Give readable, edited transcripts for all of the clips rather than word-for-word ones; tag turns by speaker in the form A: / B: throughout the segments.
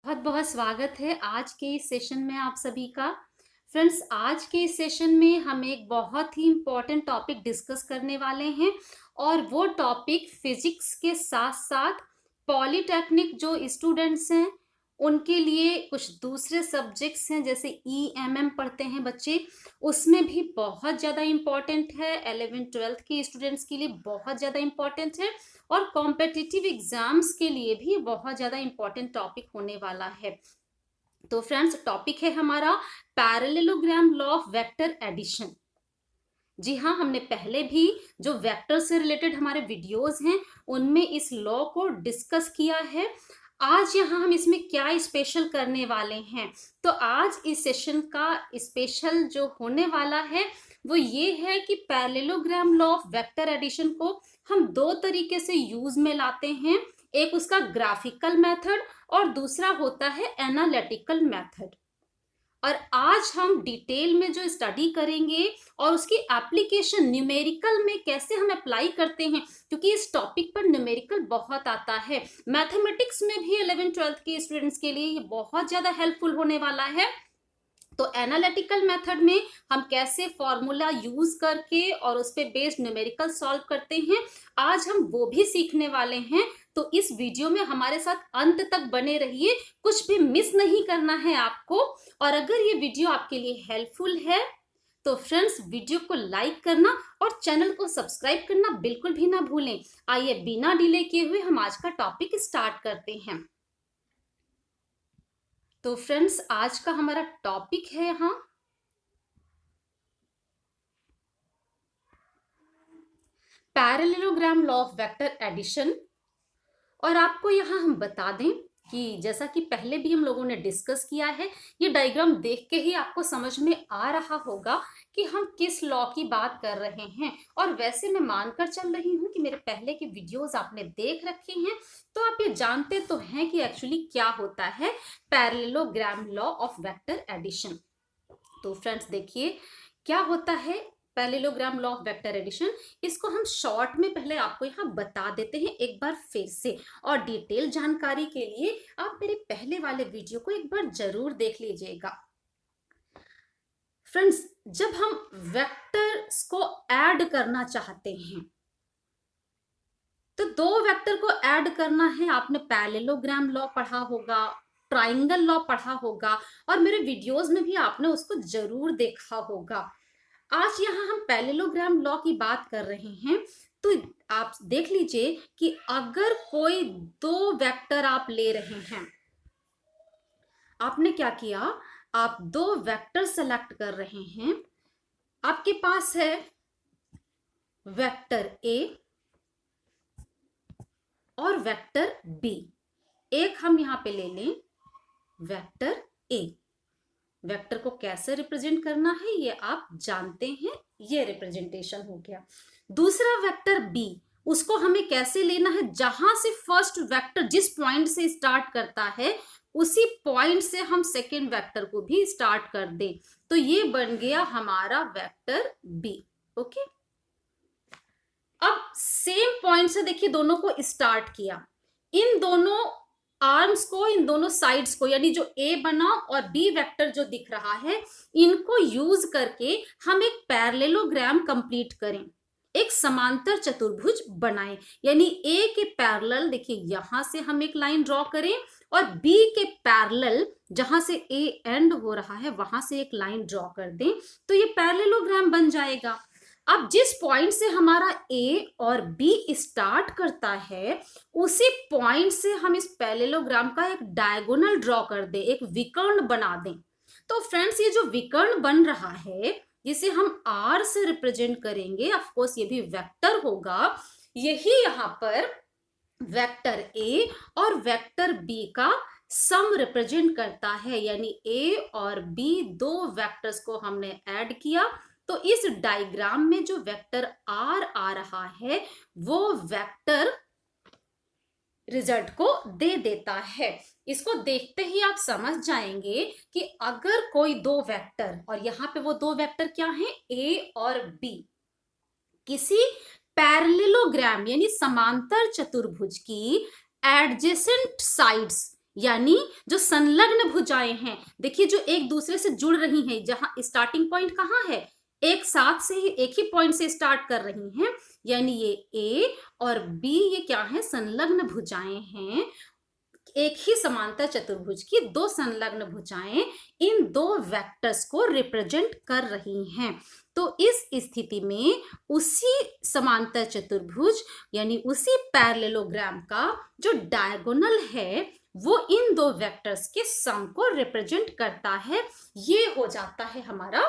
A: बहुत बहुत स्वागत है आज के इस सेशन में आप सभी का। फ्रेंड्स, आज के इस सेशन में हम एक बहुत ही इम्पोर्टेंट टॉपिक डिस्कस करने वाले हैं और वो टॉपिक फिजिक्स के साथ साथ पॉलीटेक्निक जो स्टूडेंट्स हैं उनके लिए कुछ दूसरे सब्जेक्ट्स हैं, जैसे ईएमएम पढ़ते हैं बच्चे, उसमें भी बहुत ज़्यादा इम्पॉर्टेंट है। 11th-12th के स्टूडेंट्स के लिए बहुत ज़्यादा इम्पॉर्टेंट है और कॉम्पिटिटिव एग्जाम्स के लिए भी बहुत ज़्यादा इम्पॉर्टेंट टॉपिक होने वाला है। तो फ्रेंड्स, टॉपिक है हमारा parallelogram law of vector addition. जी हाँ, हमने पहले भी जो वेक्टर से रिलेटेड हमारे वीडियोस हैं उनमें इस लॉ को डिस्कस किया है। आज यहाँ हम इसमें क्या स्पेशल करने वाले हैं, तो आज इस सेशन का स्पेशल जो होने वाला है वो ये है कि parallelogram law of vector addition को हम दो तरीके से यूज में लाते हैं। एक उसका ग्राफिकल मेथड और दूसरा होता है एनालिटिकल मेथड। और आज हम डिटेल में जो स्टडी करेंगे और उसकी एप्लीकेशन न्यूमेरिकल में कैसे हम अप्लाई करते हैं, क्योंकि इस टॉपिक पर न्यूमेरिकल बहुत आता है। मैथमेटिक्स में भी 11th-12th के स्टूडेंट्स के लिए ये बहुत ज्यादा हेल्पफुल होने वाला है। तो एनालिटिकल मेथड में हम कैसे फॉर्मूला यूज करके और उस पे बेस्ड न्यूमेरिकल सॉल्व करते हैं, आज हम वो भी सीखने वाले हैं। तो इस वीडियो में हमारे साथ अंत तक बने रहिए, कुछ भी मिस नहीं करना है आपको। और अगर ये वीडियो आपके लिए हेल्पफुल है तो फ्रेंड्स, वीडियो को लाइक करना और चैनल को सब्सक्राइब करना बिल्कुल भी ना भूलें। आइए बिना डिले किए हुए हम आज का टॉपिक स्टार्ट करते हैं। तो फ्रेंड्स, आज का हमारा टॉपिक है यहाँ parallelogram law of vector addition. और आपको यहाँ हम बता दें कि जैसा कि पहले भी हम लोगों ने डिस्कस किया है, ये डायग्राम देख के ही आपको समझ में आ रहा होगा कि हम किस लॉ की बात कर रहे हैं। और वैसे मैं मानकर चल रही हूँ कि मेरे पहले के वीडियोस आपने देख रखे हैं, तो आप ये जानते तो हैं कि एक्चुअली क्या होता है parallelogram law of vector addition. तो फ्रेंड्स देखिए, क्या होता है parallelogram law of vector addition. इसको हम शॉर्ट में पहले आपको यहाँ बता देते हैं एक बार फिर से, और डिटेल जानकारी के लिए आप मेरे पहले वाले वीडियो को एक बार जरूर देख लीजिएगा। फ्रेंड्स, जब हम वेक्टर्स को ऐड करना चाहते हैं तो दो वेक्टर को ऐड करना है। आपने पैरेललोग्राम लॉ पढ़ा होगा, ट्राइंगल लॉ पढ़ा होगा और मेरे वीडियोस में भी आपने उसको जरूर देखा होगा। आज यहाँ हम पैरेललोग्राम लॉ की बात कर रहे हैं। तो आप देख लीजिए कि अगर कोई दो वेक्टर आप ले रहे हैं, आपने क्या किया, आप दो वेक्टर सेलेक्ट कर रहे हैं। आपके पास है वेक्टर ए और वेक्टर बी। एक हम यहां पे ले लें वेक्टर ए। वेक्टर को कैसे रिप्रेजेंट करना है ये आप जानते हैं, ये रिप्रेजेंटेशन हो गया। दूसरा वेक्टर बी, उसको हमें कैसे लेना है, जहां से फर्स्ट वेक्टर जिस पॉइंट से स्टार्ट करता है उसी पॉइंट से हम सेकेंड वेक्टर को भी स्टार्ट कर दें। तो ये बन गया हमारा वेक्टर बी। ओके, अब सेम पॉइंट से देखिए दोनों को स्टार्ट किया। इन दोनों आर्म्स को, इन दोनों साइड्स को, यानी जो ए बना और बी वेक्टर जो दिख रहा है, इनको यूज करके हम एक पैरेललोग्राम कंप्लीट करें, एक समांतर चतुर्भुज बनाएं। यानी ए के पैरेलल देखिए यहां से हम एक लाइन ड्रॉ करें और बी के पैरेलल जहां से ए एंड हो रहा है वहां से एक लाइन ड्रॉ कर दें, तो ये पैरेललोग्राम बन जाएगा। अब जिस पॉइंट से हमारा ए और बी स्टार्ट करता है उसी पॉइंट से हम इस पैरेललोग्राम का एक डायगोनल ड्रॉ कर दें, एक विकर्ण बना दें। तो फ्रेंड्स, ये जो विकर्ण बन रहा है जिसे हम आर से रिप्रेजेंट करेंगे, ऑफ कोर्स ये भी वेक्टर होगा, यही यहां पर वेक्टर ए और वेक्टर बी का सम रिप्रेजेंट करता है। यानी ए और बी दो वेक्टर्स को हमने ऐड किया, तो इस डायग्राम में जो वेक्टर आर आ रहा है वो वेक्टर रिजल्ट को दे देता है। इसको देखते ही आप समझ जाएंगे कि अगर कोई दो वेक्टर, और यहां पे वो दो वेक्टर क्या हैं, ए और बी, किसी पैरेललोग्राम यानी समांतर चतुर्भुज की एडजेसेंट साइड्स यानी जो संलग्न भुजाएं हैं, देखिए जो एक दूसरे से जुड़ रही हैं, जहां स्टार्टिंग पॉइंट कहाँ है, एक साथ से ही एक ही पॉइंट से स्टार्ट कर रही हैं, यानी ये ए और बी ये क्या है, संलग्न भुजाएं हैं। एक ही समांतर चतुर्भुज की दो संलग्न भुजाएं इन दो वेक्टर्स को रिप्रेजेंट कर रही हैं। तो इस स्थिति में उसी समांतर चतुर्भुज यानी उसी पैरेललोग्राम का जो डायगोनल है वो इन दो वेक्टर्स के सम को रिप्रेजेंट करता है। ये हो जाता है हमारा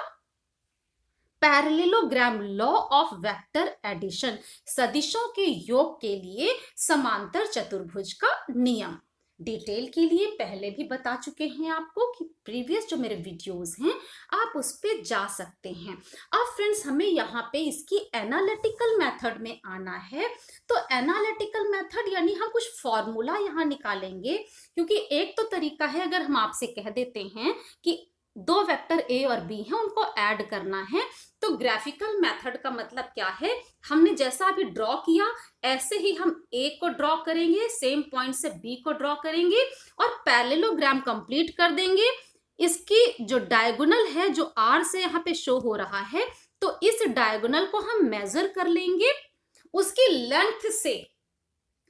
A: parallelogram law of vector addition, सदिशों के योग के लिए समांतर चतुर्भुज का नियम। डिटेल के लिए पहले भी बता चुके हैं आपको कि प्रीवियस जो मेरे वीडियोस हैं आप उस पे जा सकते हैं। अब फ्रेंड्स हमें यहाँ पे इसकी एनालिटिकल मेथड में आना है। तो एनालिटिकल मेथड यानी हम कुछ फॉर्मूला यहाँ निकालेंगे, क्योंकि एक तो तरीका है अगर हम आपसे कह देते हैं कि दो वेक्टर ए और बी हैं उनको ऐड करना है, तो ग्राफिकल मेथड का मतलब क्या है, हमने जैसा अभी ड्रॉ किया ऐसे ही हम ए को ड्रॉ करेंगे, सेम पॉइंट से बी को ड्रॉ करेंगे और पैरेललोग्राम कंप्लीट कर देंगे। इसकी जो डायगोनल है जो आर से यहाँ पे शो हो रहा है, तो इस डायगोनल को हम मेजर कर लेंगे, उसकी लेंथ से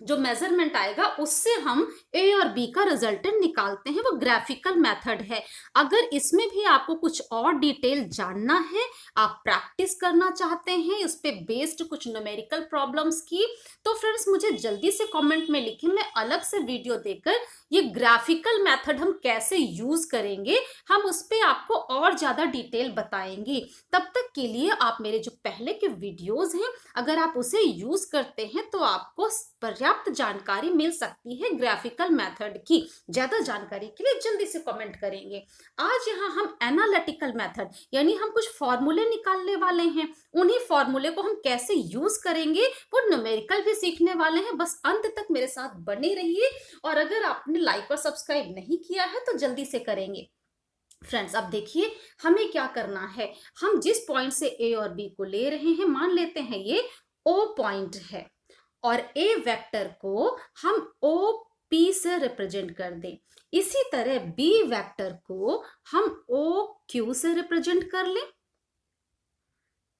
A: जो मेजरमेंट आएगा उससे हम ए और बी का रिजल्टेंट निकालते हैं। वो ग्राफिकल मेथड है। अगर इसमें भी आपको कुछ और डिटेल जानना है, आप प्रैक्टिस करना चाहते हैं इस पे बेस्ड कुछ न्यूमेरिकल प्रॉब्लम्स की, तो फ्रेंड्स मुझे जल्दी से कमेंट में लिखें, मैं अलग से वीडियो देकर ये ग्राफिकल मेथड हम कैसे यूज करेंगे हम उस पर आपको और ज्यादा डिटेल बताएंगे। तब तक के लिए आप मेरे जो पहले के वीडियोज हैं अगर आप उसे यूज करते हैं तो आपको पर्याप्त जानकारी मिल सकती है ग्राफिकल मेथड की। ज्यादा जानकारी के लिए जल्दी से कमेंट करेंगे। आज यहाँ हम एनालिटिकल मेथड यानी हम कुछ फॉर्मूले निकालने वाले हैं, उन्हीं फॉर्मूले को हम कैसे यूज करेंगे वो न्यूमेरिकल भी सीखने वाले हैं। बस अंत तक मेरे साथ बने रहिए और अगर आपने लाइक और सब्सक्राइब नहीं किया है तो जल्दी से करेंगे। फ्रेंड्स अब देखिए हमें क्या करना है, हम जिस पॉइंट से ए और बी को ले रहे हैं मान लेते हैं ये ओ पॉइंट है और ए वेक्टर को हम ओ पी से रिप्रेजेंट कर दें। इसी तरह बी वेक्टर को हम ओ क्यू से रिप्रेजेंट कर लें।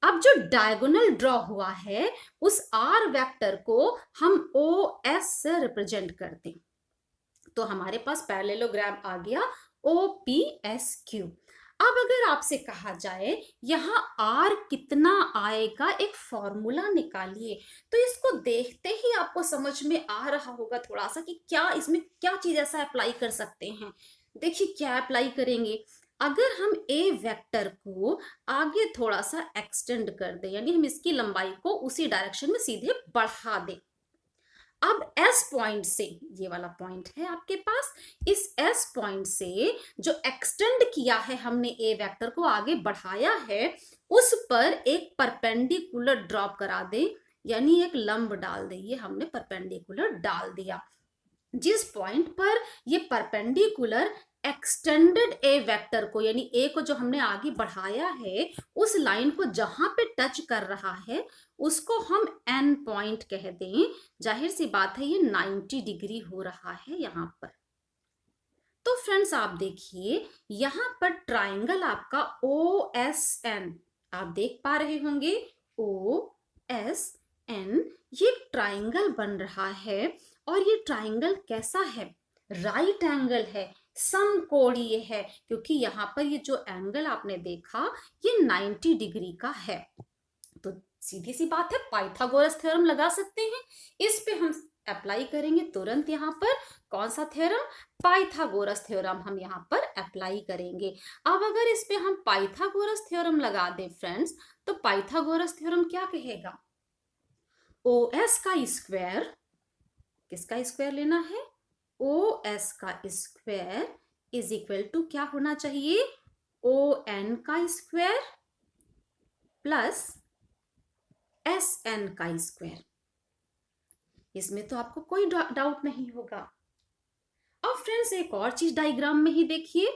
A: अब जो डायगोनल ड्रॉ हुआ है उस आर वेक्टर को हम ओ एस से रिप्रेजेंट कर दें, तो हमारे पास पैरेललोग्राम आ गया ओ पी एस क्यू। अब अगर आपसे कहा जाए यहाँ आर कितना आएगा, एक फॉर्मूला निकालिए, तो इसको देखते ही आपको समझ में आ रहा होगा थोड़ा सा कि क्या इसमें क्या चीज ऐसा अप्लाई कर सकते हैं। देखिए क्या अप्लाई करेंगे, अगर हम ए वेक्टर को आगे थोड़ा सा एक्सटेंड कर दें यानी हम इसकी लंबाई को उसी डायरेक्शन में सीधे बढ़ा दें। अब एस पॉइंट से, ये वाला पॉइंट है आपके पास, इस एस पॉइंट से जो एक्सटेंड किया है हमने ए वेक्टर को आगे बढ़ाया है उस पर एक परपेंडिकुलर ड्रॉप करा दे यानी एक लंब डाल दे। ये हमने परपेंडिकुलर डाल दिया। जिस पॉइंट पर ये परपेंडिकुलर एक्सटेंडेड ए वेक्टर को यानी ए को जो हमने आगे बढ़ाया है उस लाइन को जहां पे टच कर रहा है उसको हम एन पॉइंट कह दें। जाहिर सी बात है ये 90 डिग्री हो रहा है यहाँ पर। तो फ्रेंड्स आप देखिए यहाँ पर ट्राइंगल आपका ओ एस एन आप देख पा रहे होंगे, ओ एस एन ये ट्राइंगल बन रहा है और ये ट्राइंगल कैसा है, राइट एंगल है, समकोणीय है, क्योंकि यहाँ पर ये जो एंगल आपने देखा ये 90 डिग्री का है। तो सीधी सी बात है पाइथागोरस थ्योरम लगा सकते हैं। इस पे हम अप्लाई करेंगे तुरंत। यहाँ पर कौन सा थ्योरम, पाइथागोरस थ्योरम हम यहाँ पर अप्लाई करेंगे। अब अगर इस पे हम पाइथागोरस थ्योरम लगा दें फ्रेंड्स, तो पाइथागोरस थ्योरम क्या कहेगा, ओ एस का स्क्वायर, किसका स्क्वायर लेना है, ओ एस का स्क्वायर इज इक्वल टू क्या होना चाहिए, ओ एन का स्क्वायर प्लस एस एन का स्क्वायर। इसमें तो आपको कोई डाउट नहीं होगा। अब फ्रेंड्स एक और चीज डायग्राम में ही देखिए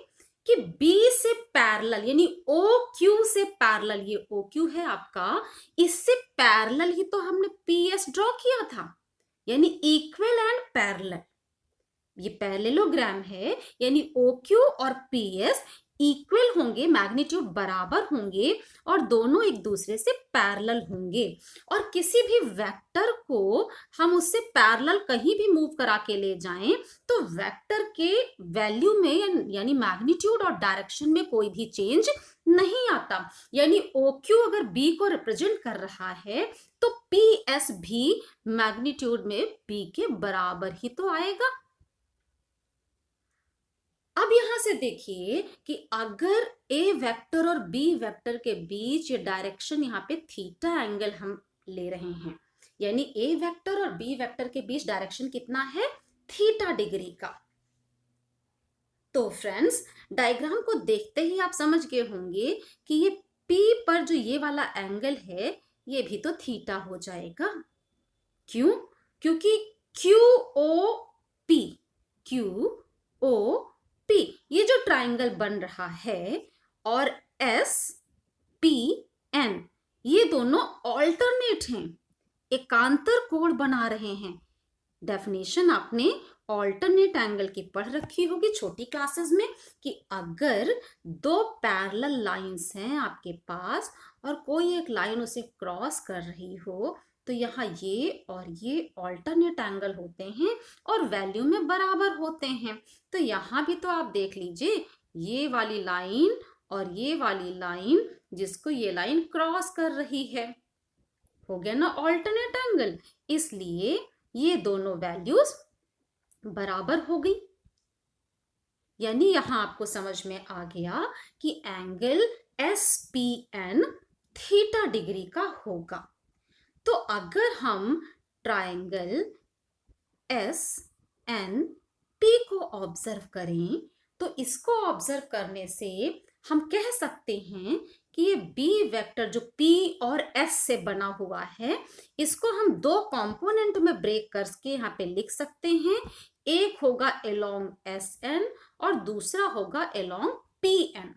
A: कि B से पैरेलल यानी OQ से पैरेलल, ये OQ है आपका, इससे पैरेलल ही तो हमने PS ड्रॉ किया था यानी इक्वल एंड पैरेलल। ये पैरेललोग्राम है, यानी OQ और PS इक्वल होंगे, मैग्नीट्यूड बराबर होंगे और दोनों एक दूसरे से पैरेलल होंगे। और किसी भी वेक्टर को हम उससे पैरेलल कहीं भी मूव करा के ले जाएं तो वेक्टर के वैल्यू में यानी मैग्नीट्यूड और डायरेक्शन में कोई भी चेंज नहीं आता। यानी OQ अगर B को रिप्रेजेंट कर रहा है तो PS भी मैग्नीट्यूड में B के बराबर ही तो आएगा। अब यहां से देखिए कि अगर A वेक्टर और B वेक्टर के बीच ये डायरेक्शन यहाँ पे थीटा एंगल हम ले रहे हैं, यानी A वेक्टर और B वेक्टर के बीच डायरेक्शन कितना है, थीटा डिग्री का। तो फ्रेंड्स, डायग्राम को देखते ही आप समझ गए होंगे कि ये P पर जो ये वाला एंगल है ये भी तो थीटा हो जाएगा। क्यों? क्योंकि QOP ये जो ट्राइंगल बन रहा है और SPN ये दोनों ऑल्टरनेट हैं, एकांतर कोण बना रहे हैं। डेफिनेशन आपने ऑल्टरनेट एंगल की पढ़ रखी होगी छोटी क्लासेस में कि अगर दो पैरेलल लाइंस हैं आपके पास और कोई एक लाइन उसे क्रॉस कर रही हो तो यहाँ ये और ये ऑल्टरनेट एंगल होते हैं और वैल्यू में बराबर होते हैं। तो यहाँ भी तो आप देख लीजिए, ये वाली लाइन और ये वाली लाइन जिसको ये लाइन क्रॉस कर रही है, हो गया ना ऑल्टरनेट एंगल, इसलिए ये दोनों वैल्यूज बराबर हो गई। यानी यहां आपको समझ में आ गया कि एंगल SPN थीटा डिग्री का होगा। तो अगर हम ट्रायंगल SNP को ऑब्जर्व करें तो इसको ऑब्जर्व करने से हम कह सकते हैं कि ये B वेक्टर जो P और S से बना हुआ है इसको हम दो कंपोनेंट में ब्रेक करके यहाँ पे लिख सकते हैं। एक होगा along SN और दूसरा होगा along PN।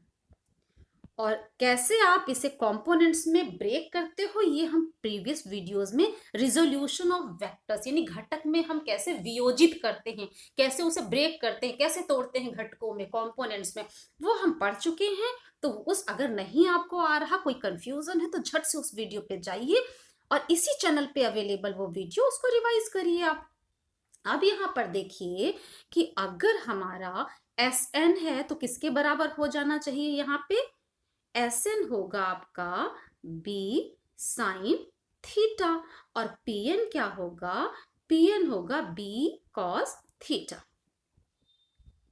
A: और कैसे आप इसे कंपोनेंट्स में ब्रेक करते हो ये हम प्रीवियस वीडियोस में रिजोल्यूशन ऑफ वेक्टर्स यानी घटक में हम कैसे वियोजित करते हैं, कैसे उसे ब्रेक करते हैं, कैसे तोड़ते हैं घटकों में, कंपोनेंट्स में, वो हम पढ़ चुके हैं। तो उस अगर नहीं आपको आ रहा, कोई कंफ्यूजन है तो झट से उस वीडियो पे जाइए और इसी चैनल पे अवेलेबल वो वीडियो, उसको रिवाइज करिए आप। अब यहाँ पर देखिए कि अगर हमारा SN है तो किसके बराबर हो जाना चाहिए, यहाँ पे SN होगा आपका B साइन थीटा और PN क्या होगा, PN होगा B कॉस थीटा।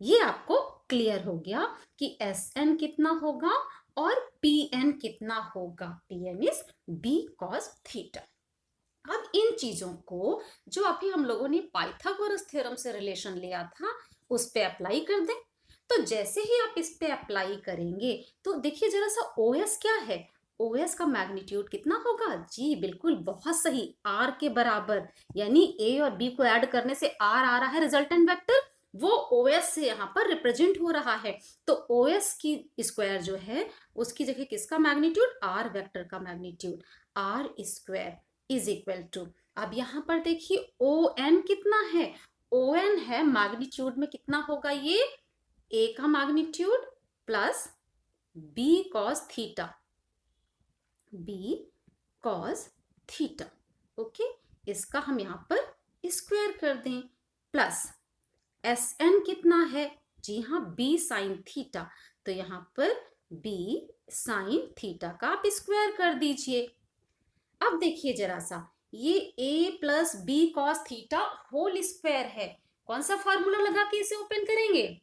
A: ये आपको क्लियर हो गया कि SN कितना होगा और PN कितना होगा, PN is B cos theta. अब इन चीजों को जो अभी हम लोगों ने पाइथागोरस थ्योरम से रिलेशन लिया था उस पे अप्लाई कर दें। तो जैसे ही आप इस पे अप्लाई करेंगे तो देखिए जरा सा OS क्या है, OS का मैग्नीट्यूड कितना होगा, जी बिल्कुल बहुत सही, R के बराबर। यानी A और B को ऐड करने से R आ रहा है रिजल्टेंट वेक्टर, वो OS से यहाँ पर रिप्रेजेंट हो रहा है। तो OS की स्क्वायर जो है उसकी जगह किसका मैग्नीट्यूड, R वेक्टर का magnitude, R square is equal to, अब यहाँ पर देखिए ON कितना है, ON है मैग्नीट्यूड में कितना होगा, ये A का magnitude plus B cos theta, B cos theta. Okay, इसका हम यहाँ पर स्क्वायर कर दें प्लस SN कितना है, जी हाँ B साइन थीटा, तो यहाँ पर B साइन थीटा का आप स्क्वायर कर दीजिए। अब देखिए जरा सा, ये A plus B cos theta whole square है, कौन सा फॉर्मूला लगा के इसे ओपन करेंगे,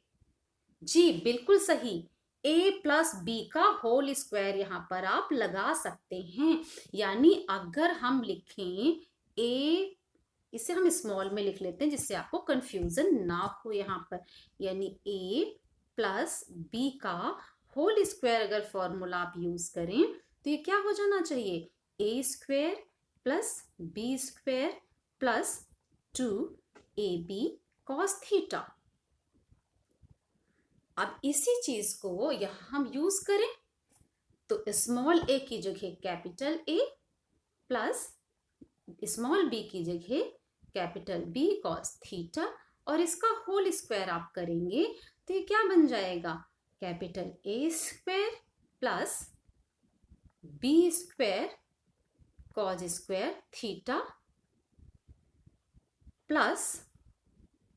A: जी बिल्कुल सही, A प्लस B का होल स्क्वायर यहाँ पर आप लगा सकते हैं। यानी अगर हम लिखें A, इसे हम स्मॉल में लिख लेते हैं जिससे आपको कंफ्यूजन ना हो यहाँ पर, यानी A प्लस B का होल स्क्वायर अगर फॉर्मूला आप यूज करें तो ये क्या हो जाना चाहिए, A square plus B square plus 2AB cos theta. अब इसी चीज को यहां हम यूज करें तो स्मॉल a की जगह capital A plus small b की जगह कैपिटल B कॉस थीटा और इसका होल स्क्वायर आप करेंगे तो ये क्या बन जाएगा, capital A square plus B square cos square theta plus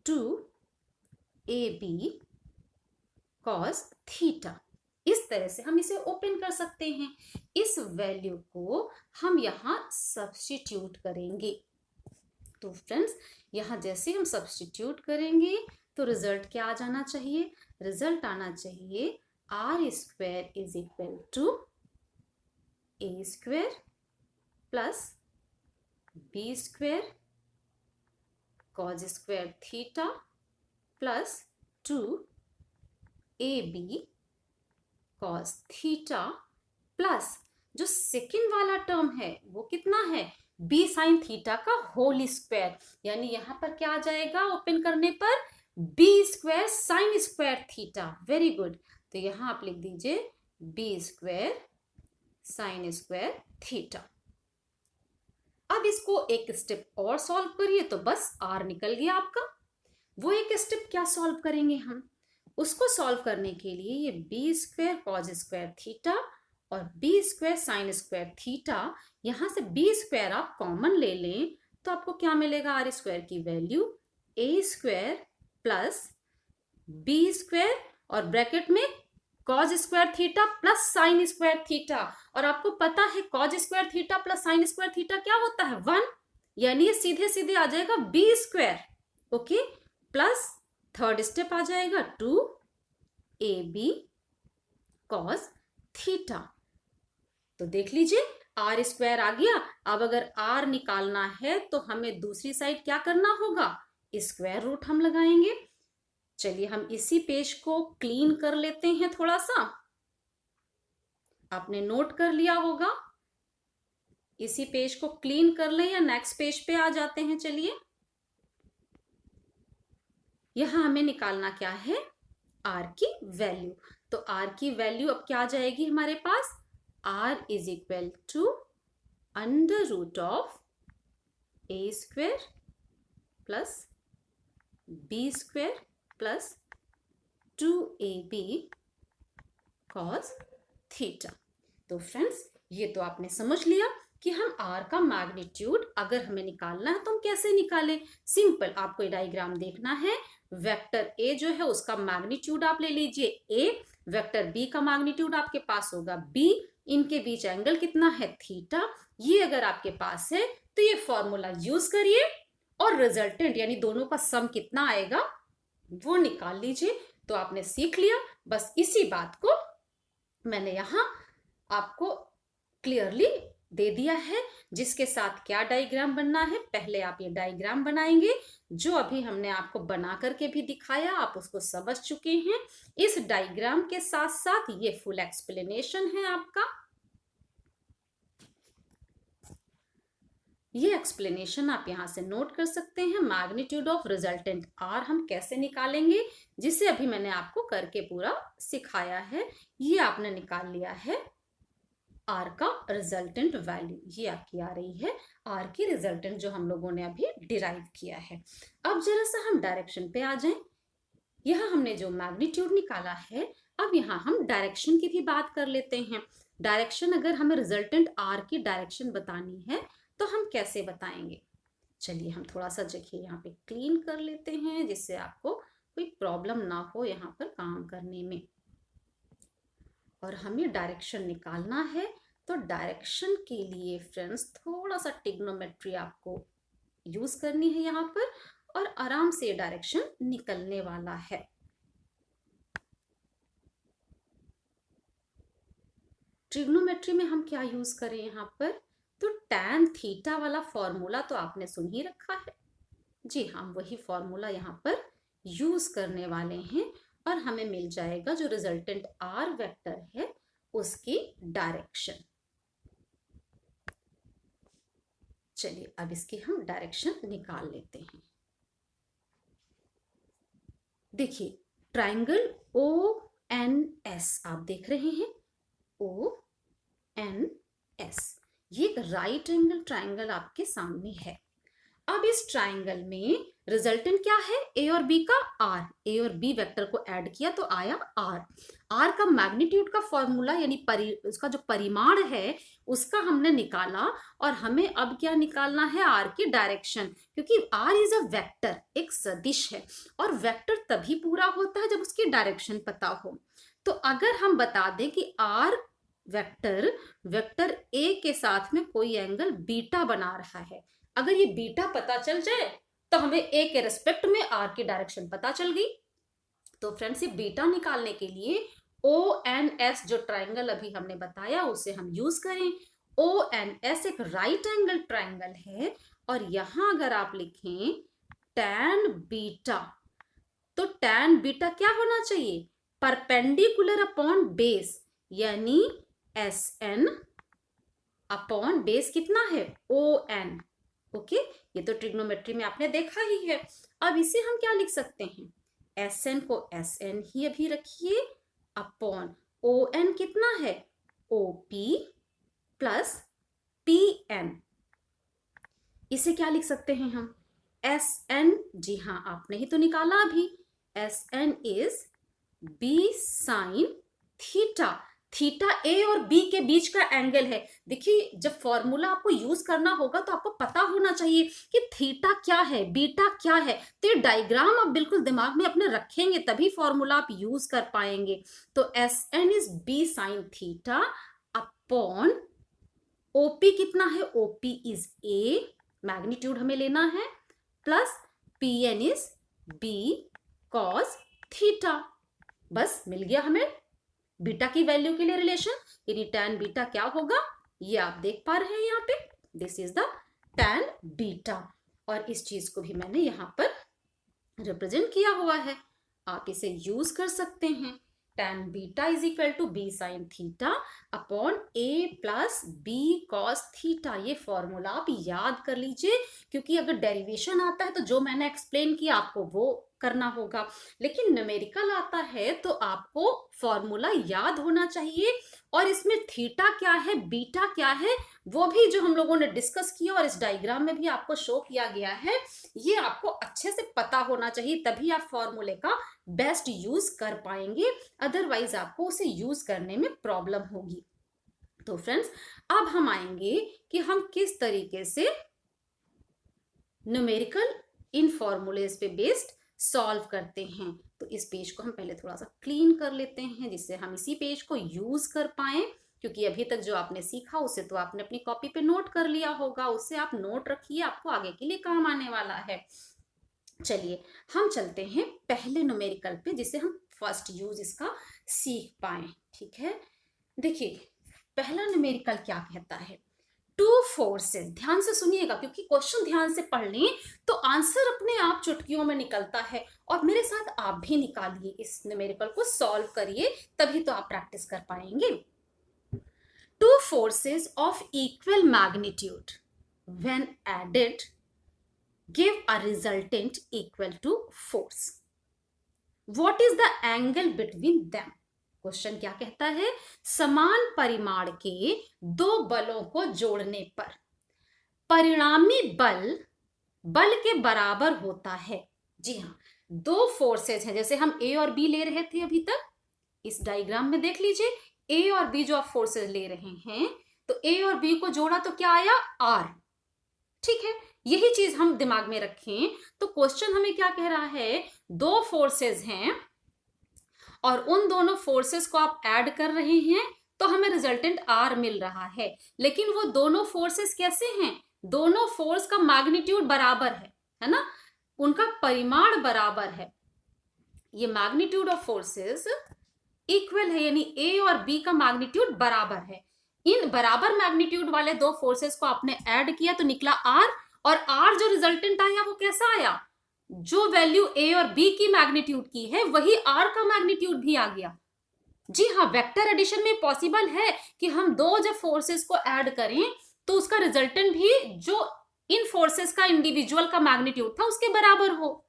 A: 2ab cos theta. इस तरह से हम इसे ओपन कर सकते हैं। इस वैल्यू को हम यहां सब्स्टिट्यूट करेंगे। तो फ्रेंड्स यहां जैसे हम सब्स्टिट्यूट करेंगे तो रिजल्ट क्या आ जाना चाहिए, रिजल्ट आना चाहिए R square is equal to A square plus B square cos square theta plus 2ab cos theta plus जो सेकेंड वाला टर्म है वो कितना है, बी साइन थीटा का होल स्क्वायर, यानी यहां पर क्या आ जाएगा ओपन करने पर, B square sine square theta. Very good, तो यहां आप लिख दीजिए B square sine square theta. अब इसको एक स्टेप और सॉल्व करिए तो बस आर निकल गया आपका। वो एक स्टेप क्या सॉल्व करेंगे हम, उसको सॉल्व करने के लिए ये B square cos square theta और B square sine square theta, यहां से बी स्क्वायर आप कॉमन ले लें तो आपको क्या मिलेगा, आर स्क्वायर की वैल्यू ए स्क्वायर प्लस बी स्क्वायर और ब्रैकेट में cause square theta plus sign square theta. और आपको पता है cause square theta plus sign square theta क्या होता है, 1, यानी ये सीधे सीधे आ जाएगा B square, okay, plus third step आ जाएगा 2ab कॉस थीटा। तो देख लीजिए आर स्क्वायर आ गया। अब अगर आर निकालना है तो हमें दूसरी साइड क्या करना होगा, स्क्वायर रूट हम लगाएंगे। चलिए हम इसी पेज को क्लीन कर लेते हैं थोड़ा सा, आपने नोट कर लिया होगा। इसी पेज को क्लीन कर लें या नेक्स्ट पेज पे आ जाते हैं। चलिए यहां हमें निकालना क्या है, आर की वैल्यू। तो आर की वैल्यू अब क्या आ जाएगी हमारे पास, R is equal to under root of A square plus B square plus 2ab cos theta. तो फ्रेंड्स ये तो आपने समझ लिया कि हम आर का मैग्नीट्यूड अगर हमें निकालना है तो हम कैसे निकालें। सिंपल, आपको ये डायग्राम देखना है। वेक्टर ए जो है उसका मैग्नीट्यूड आप ले लीजिए ए, वेक्टर बी का मैग्नीट्यूड आपके पास होगा बी, इनके बीच एंगल कितना है थीटा। ये अगर आपके पास है तो ये फॉर्मूला यूज करिए और रिजल्टेंट यानी दोनों का सम कितना आएगा वो निकाल लीजिए। तो आपने सीख लिया। बस इसी बात को मैंने यहां आपको क्लियरली दे दिया है, जिसके साथ क्या डायग्राम बनना है। पहले आप ये डायग्राम बनाएंगे जो अभी हमने आपको बना करके भी दिखाया, आप उसको समझ चुके हैं। इस डायग्राम के साथ साथ ये फुल एक्सप्लेनेशन है आपका। ये एक्सप्लेनेशन आप यहां से नोट कर सकते हैं। मैग्नीट्यूड ऑफ रिजल्टेंट आर हम कैसे निकालेंगे, जिसे अभी मैंने आपको करके पूरा सिखाया है। ये आपने निकाल लिया है आर का रिजल्टेंट वैल्यू, ये आपकी आ रही है आर की रिजल्टेंट जो हम लोगों ने अभी डिराइव किया है। अब जरा सा हम डायरेक्शन पे आ जाएं। यहां हमने जो मैग्नीट्यूड निकाला है, अब यहाँ हम डायरेक्शन की भी बात कर लेते हैं। डायरेक्शन, अगर हमें रिजल्टेंट आर की डायरेक्शन बतानी है तो हम कैसे बताएंगे। चलिए हम थोड़ा सा जगह यहाँ पे क्लीन कर लेते हैं जिससे आपको कोई प्रॉब्लम ना हो यहाँ पर काम करने में। और हमें डायरेक्शन निकालना है तो डायरेक्शन के लिए फ्रेंड्स थोड़ा सा ट्रिग्नोमेट्री आपको यूज करनी है यहाँ पर, और आराम से डायरेक्शन निकलने वाला है। ट्रिग्नोमेट्री में हम क्या यूज करें यहाँ पर, तो टैन थीटा वाला फॉर्मूला तो आपने सुन ही रखा है। जी हाँ, वही फॉर्मूला यहाँ पर यूज करने वाले हैं और हमें मिल जाएगा जो रिजल्टेंट आर वेक्टर है उसकी डायरेक्शन। चलिए अब इसकी हम डायरेक्शन निकाल लेते हैं। देखिए ट्राइंगल ओ एन एस आप देख रहे हैं, ओ एन एस, ये एक राइट एंगल ट्राइंगल आपके सामने है। अब इस ट्राइंगल में रिजल्टेंट क्या है, ए और बी का आर, ए और बी वेक्टर को ऐड किया तो आया आर। आर का मैग्नीट्यूड का फॉर्मूला यानी उसका जो परिमाण है उसका हमने निकाला, और हमें अब क्या निकालना है, आर की डायरेक्शन, क्योंकि आर इज अ वेक्टर, एक सदिश है, और वेक्टर तभी पूरा होता है जब उसकी डायरेक्शन पता हो। तो अगर हम बता दें कि आर वेक्टर वेक्टर ए के साथ में कोई एंगल बीटा बना रहा है, अगर ये बीटा पता चल जाए तो हमें ए के रेस्पेक्ट में आर की डायरेक्शन पता चल गई। तो फ्रेंड्स ये बीटा निकालने के लिए ओ एन एस जो ट्राइंगल अभी हमने बताया उसे हम यूज करें। ओ एन एस एक राइट एंगल ट्राइंगल है, और यहां अगर आप लिखें टैन बीटा, तो टैन बीटा क्या होना चाहिए, परपेंडिकुलर अपॉन बेस, यानी एस एन अपॉन बेस कितना है, ओ एन। ओके, ये तो ट्रिग्नोमेट्री में आपने देखा ही है। अब इसे हम क्या लिख सकते हैं, एस एन को एस एन ही अभी रखिए, अपॉन ओ एन कितना है, O P plus P N. इसे क्या लिख सकते हैं हम, एस एन, जी हाँ आपने ही तो निकाला अभी, S N is B sine theta. Theta A और बी के बीच का एंगल है। देखिए जब फॉर्मूला आपको यूज करना होगा तो आपको पता होना चाहिए कि थीटा क्या है, बीटा क्या है। तो ये डायग्राम आप बिल्कुल दिमाग में अपने रखेंगे तभी फॉर्मूला आप यूज कर पाएंगे। तो S N is B sine theta upon O P कितना है, ओपी इज ए, मैग्नीट्यूड हमें लेना है, plus P N is B cos theta. बस मिल गया हमें बीटा की वैल्यू के लिए रिलेशन, यानी टैन बीटा क्या होगा, ये आप देख पा रहे हैं यहाँ पे, this is the tan beta. और इस चीज को भी मैंने यहाँ पर रिप्रेजेंट किया हुआ है, आप इसे यूज कर सकते हैं। Tan beta is equal to B sine theta upon A plus B cos theta. ये फॉर्मूला आप याद कर लीजिए, क्योंकि अगर डेरिवेशन आता है तो जो मैंने एक्सप्लेन किया आपको वो करना होगा, लेकिन न्यूमेरिकल आता है तो आपको फॉर्मूला याद होना चाहिए। और इसमें थीटा क्या है, बीटा क्या है, वो भी जो हम लोगों ने डिस्कस किया और इस डायग्राम में भी आपको शो किया गया है, ये आपको अच्छे से पता होना चाहिए, तभी आप फॉर्मूले का बेस्ट यूज कर पाएंगे, अदरवाइज आपको उसे यूज करने में प्रॉब्लम होगी। तो फ्रेंड्स अब हम आएंगे कि हम किस तरीके से न्यूमेरिकल इन फॉर्मूलेज पे बेस्ड सॉल्व करते हैं। तो इस पेज को हम पहले थोड़ा सा क्लीन कर लेते हैं, जिससे हम इसी पेज को यूज कर पाए, क्योंकि अभी तक जो आपने सीखा उसे तो आपने अपनी कॉपी पे नोट कर लिया होगा, उससे आप नोट रखिए, आपको आगे के लिए काम आने वाला है। चलिए हम चलते हैं पहले न्यूमेरिकल पे, जिसे हम फर्स्ट यूज इसका सीख पाए। ठीक है, देखिए पहला न्यूमेरिकल क्या कहता है, टू फोर्सेस। ध्यान से सुनिएगा, क्योंकि क्वेश्चन ध्यान से पढ़ लें तो आंसर अपने आप चुटकियों में निकलता है। और मेरे साथ आप भी निकालिए, इस न्यूमेरिकल को सॉल्व करिए, तभी तो आप प्रैक्टिस कर पाएंगे। Two forces of equal magnitude when added give a resultant equal to force. What is the angle between them. Question क्या कहता है, समान परिमाण के दो बलों को जोड़ने पर परिणामी बल बल के बराबर होता है। जी हाँ, दो फोर्सेस हैं, जैसे हम ए और बी ले रहे थे अभी तक, इस डायग्राम में देख लीजिए, ए और बी जो आप फोर्सेस ले रहे हैं, तो ए और बी को जोड़ा तो क्या आया, आर। ठीक है, यही चीज हम दिमाग में रखें। तो क्वेश्चन हमें क्या कह रहा है, दो फोर्सेस हैं और उन दोनों फोर्सेस को आप ऐड कर रहे हैं तो हमें रिजल्टेंट आर मिल रहा है। लेकिन वो दोनों फोर्सेस कैसे हैं, दोनों फोर्स का मैग्नीट्यूड बराबर है ना, उनका परिमाण बराबर है। ये मैग्नीट्यूड ऑफ फोर्सेस इक्वल है, यानी ए और बी का मैग्नीट्यूड बराबर है। इन बराबर मैग्नीट्यूड वाले दो फोर्सेस को आपने ऐड किया तो निकला आर, और आर जो रिजल्टेंट आया वो कैसा आया, जो वैल्यू ए और बी की मैग्नीट्यूड की है वही आर का मैग्नीट्यूड भी आ गया। जी हाँ, वेक्टर एडिशन में पॉसिबल है कि हम दो जब फोर्सेस को ऐड करें तो उसका रिजल्टेंट भी जो इन फोर्सेस का इंडिविजुअल का मैग्नीट्यूड था उसके बराबर हो,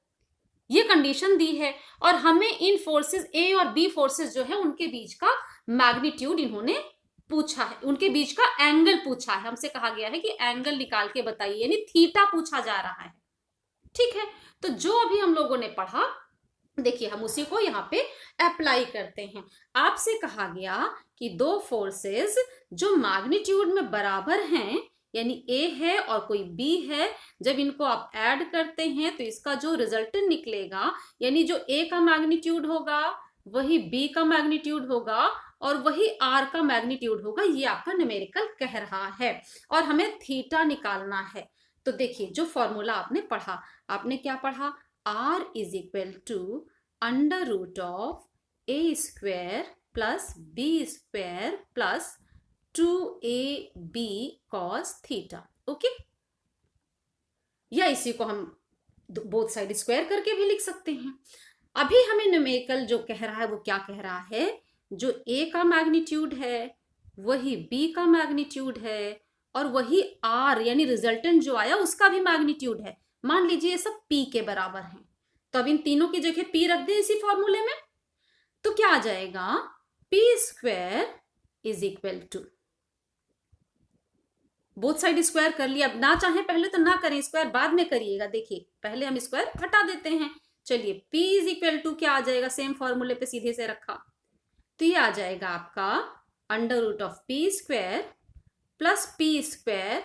A: ये कंडीशन दी है। और हमें इन फोर्सेस ए और बी फोर्सेस जो है उनके बीच का मैग्नीट्यूड इन्होंने पूछा है, उनके बीच का एंगल पूछा है। हमसे कहा गया है कि एंगल निकाल के बताइए, यानी थीटा पूछा जा रहा है। ठीक है, तो जो अभी हम लोगों ने पढ़ा, देखिए हम उसी को यहाँ पे अप्लाई करते हैं। आपसे कहा गया कि दो फोर्सेस जो मैग्नीट्यूड में बराबर हैं, यानी ए है और कोई बी है, जब इनको आप ऐड करते हैं तो इसका जो रिजल्टेंट निकलेगा, यानी जो ए का मैग्नीट्यूड होगा वही बी का मैग्नीट्यूड होगा और वही आर का मैग्नीट्यूड होगा, ये आपका न्यूमेरिकल कह रहा है और हमें थीटा निकालना है। तो देखिए जो फॉर्मूला आपने पढ़ा, आपने क्या पढ़ा, r is equal to under root of A square plus B square plus 2ab cos theta. Okay, या इसी को हम बोथ साइड स्क्वायर करके भी लिख सकते हैं। अभी हमें न्यूमेरिकल जो कह रहा है वो क्या कह रहा है, जो a का मैग्नीट्यूड है वही b का मैग्नीट्यूड है और वही r यानी रिजल्टेंट जो आया उसका भी मैग्नीट्यूड है। मान लीजिए ये सब p के बराबर हैं, तो अब इन तीनों की जगह p रख दें इसी फॉर्मूले में, तो क्या आ जाएगा, p square is equal to, both side square कर लिया। अब ना चाहे पहले तो ना करें, स्क्वायर बाद में करिएगा। देखिए पहले हम स्क्वायर हटा देते हैं। चलिए p इज इक्वल टू क्या आ जाएगा, सेम फॉर्मूले पे सीधे से रखा, तो ये आ जाएगा आपका under root of p square plus p square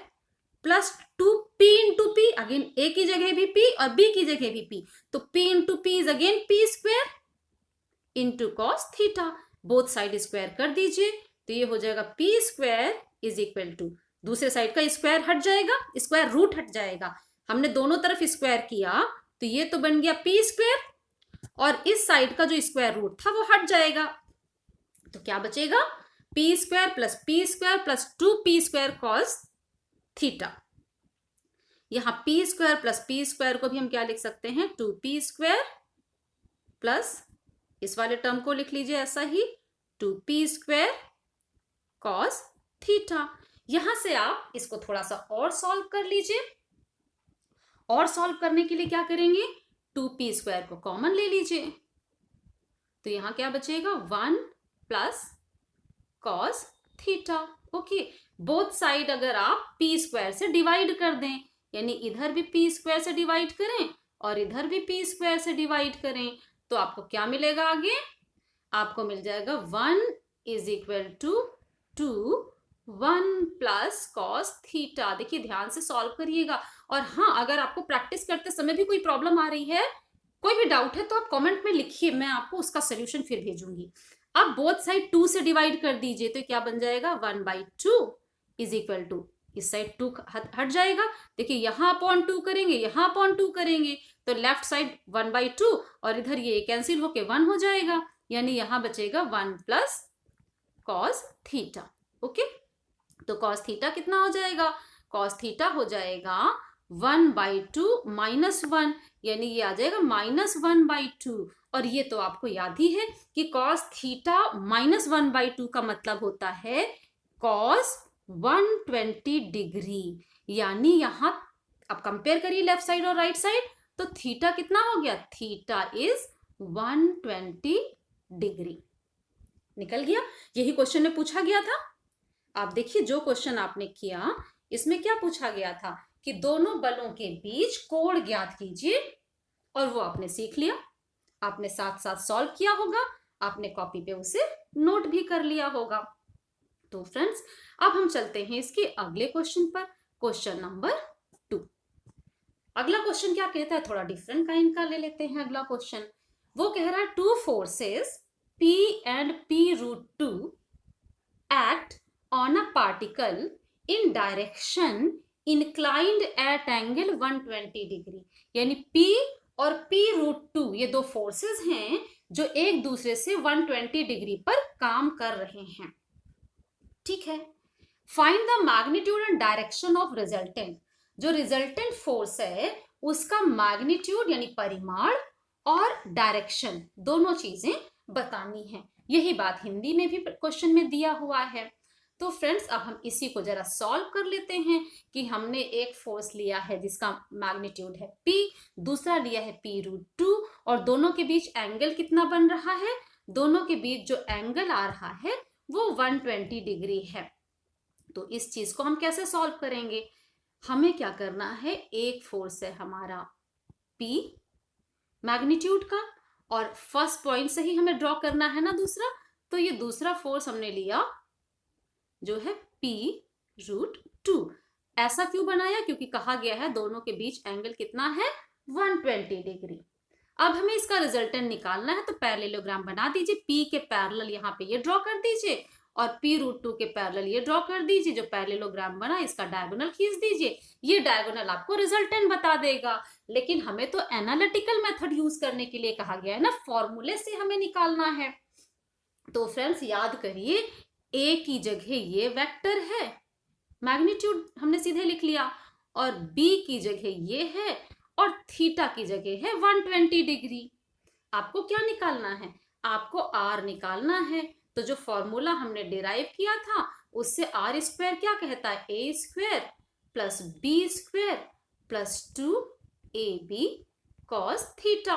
A: plus 2p into p, again a की जगह भी p और b की जगह भी p, तो p into p is again p square into cos theta. Both side square कर दीजिए तो ये हो जाएगा p square is equal to, दूसरे साइड का स्क्वायर हट जाएगा, स्क्वायर रूट हट जाएगा, हमने दोनों तरफ स्क्वायर किया तो ये तो बन गया p स्क्वायर और इस साइड का जो स्क्वायर रूट था वो हट जाएगा, तो क्या बचेगा, p square plus 2p square cos theta. यहां p square plus p square को भी हम क्या लिख सकते हैं, 2p स्क्वायर प्लस इस वाले टर्म को लिख लीजिए ऐसा ही 2p स्क्वायर कॉस थीटा। यहां से आप इसको थोड़ा सा और सॉल्व कर लीजिए, और सॉल्व करने के लिए क्या करेंगे, 2p स्क्वायर को कॉमन ले लीजिए, तो यहां क्या बचेगा, 1 plus cos theta. Okay, both side अगर आप p स्क्वायर से डिवाइड कर दें, यानी इधर भी p स्क्वायर से डिवाइड करें और इधर भी p स्क्वायर से डिवाइड करें, तो आपको क्या मिलेगा, आगे आपको मिल जाएगा 1 is equal to 1 plus cos theta. देखिए ध्यान से सॉल्व करिएगा, और हाँ अगर आपको प्रैक्टिस करते समय भी कोई प्रॉब्लम आ रही है, कोई भी डाउट है, तो आप कमेंट में लिखिए, मैं आपको उसका सोल्यूशन फिर भेजूंगी। अब बोथ साइड 2 से डिवाइड कर दीजिए, तो क्या बन जाएगा, 1/2 इज इक्वल टू, इस साइड 2 हट जाएगा, देखिए यहाँ अपॉन 2 करेंगे, यहाँ अपॉन 2 करेंगे, तो लेफ्ट साइड 1/2 और इधर ये कैंसिल होके 1 हो जाएगा, यानी यहाँ बचेगा 1 प्लस कॉस थीटा। ओके, तो कॉस थीटा कितना हो जाएगा, कॉस थीटा हो जाएगा 1/2 -1, यानी ये आ जाएगा -1/2। और ये तो आपको याद ही है कि कॉस थीटा -1/2 का मतलब होता है कॉस 120 डिग्री, यानी यहां अब कंपेयर करिए लेफ्ट साइड और राइट साइड, तो थीटा कितना हो गया, थीटा इज 120 डिग्री। निकल गया, यही क्वेश्चन में पूछा गया था। आप देखिए जो क्वेश्चन आपने किया इसमें क्या पूछा गया था कि दोनों बलों के बीच कोण ज्ञात कीजिए, और वो आपने सीख लिया, आपने साथ साथ सॉल्व किया होगा, आपने कॉपी पे उसे नोट भी कर लिया होगा। तो फ्रेंड्स अब हम चलते हैं इसके अगले क्वेश्चन पर, क्वेश्चन नंबर 2। अगला क्वेश्चन क्या कहता है, थोड़ा डिफरेंट काइंड का ले लेते हैं अगला क्वेश्चन। वो कह रहा है 2 forces P and P√2 act on a particle in direction inclined at angle 120 degree, यानी P और P√2 ये दो फोर्सेस हैं जो एक दूसरे से 120 डिग्री पर काम कर रहे हैं। ठीक है, find the magnitude and direction of resultant, जो रिजल्टेंट फोर्स है उसका मैग्नीट्यूड यानी परिमाण और डायरेक्शन दोनों चीजें बतानी है। यही बात हिंदी में भी क्वेश्चन में दिया हुआ है। तो फ्रेंड्स अब हम इसी को जरा सॉल्व कर लेते हैं कि हमने एक फोर्स लिया है जिसका मैग्नीट्यूड है P, दूसरा लिया है P√2, और दोनों के बीच एंगल कितना बन रहा है, दोनों के बीच जो एंगल आ रहा है वो 120 डिग्री है। तो इस चीज को हम कैसे सॉल्व करेंगे, हमें क्या करना है, एक फोर्स है हमारा P मैग्नीट्यूड का, और फर्स्ट पॉइंट से ही हमें ड्रॉ करना है ना दूसरा, तो ये दूसरा फोर्स हमने लिया जो है P√2। ऐसा क्यों बनाया? क्योंकि कहा गया है दोनों के बीच एंगल कितना है, 120 डिग्री। अब हमें इसका रिजल्टेंट निकालना है, तो पैरेललोग्राम बना दीजिए। P के पैरेलल यहाँ पे ये ड्रॉ कर दीजिए और P√2 के पैरेलल ये ड्रॉ कर दीजिए। जो पैरेललोग्राम बना इसका डायगोनल खींच दीजिए। ये डायगोनल आपको रिजल्टेंट बता देगा। लेकिन हमें तो एनालिटिकल मेथड यूज करने के लिए कहा गया है ना, फॉर्मूले से हमें निकालना है। तो फ्रेंड्स याद करिए, A की जगह ये वेक्टर है, मैग्नीट्यूड हमने सीधे लिख लिया, और B की जगह ये है, और थीटा की जगह है 120 डिग्री। आपको क्या निकालना है? आपको R निकालना है। तो जो फॉर्मूला हमने डिराइव किया था उससे R स्क्वायर क्या कहता है, A square plus B square plus 2AB cos theta.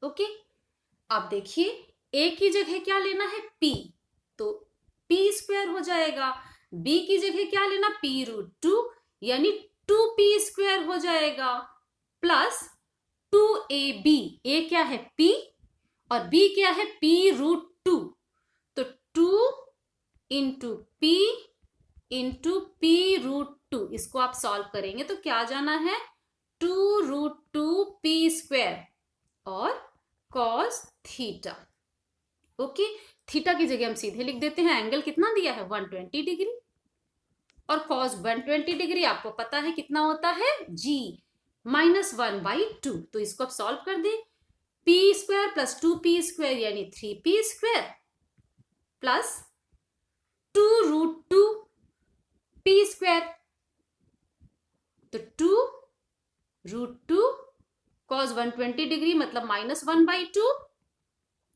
A: Okay, अब देखिए A की जगह क्या लेना है, P, तो P स्क्वायर हो जाएगा। B की जगह क्या लेना, P√2 यानी 2P स्क्वायर हो जाएगा, प्लस 2AB। A क्या है, P, और B क्या है, P√2, तो 2 इंटू P इंटू P√2। इसको आप सॉल्व करेंगे तो क्या जाना है, 2√2P स्क्वायर और कॉस थीटा। ओके, थीटा की जगह हम सीधे लिख देते हैं, एंगल कितना दिया है, 120 डिग्री, और कॉस 120 डिग्री आपको पता है कितना होता है, G -1/2। तो इसको आप सॉल्व कर दें, P square plus 2P square यानी 3P square plus 2√2P square, तो 2√2 कॉस 120 डिग्री मतलब -1/2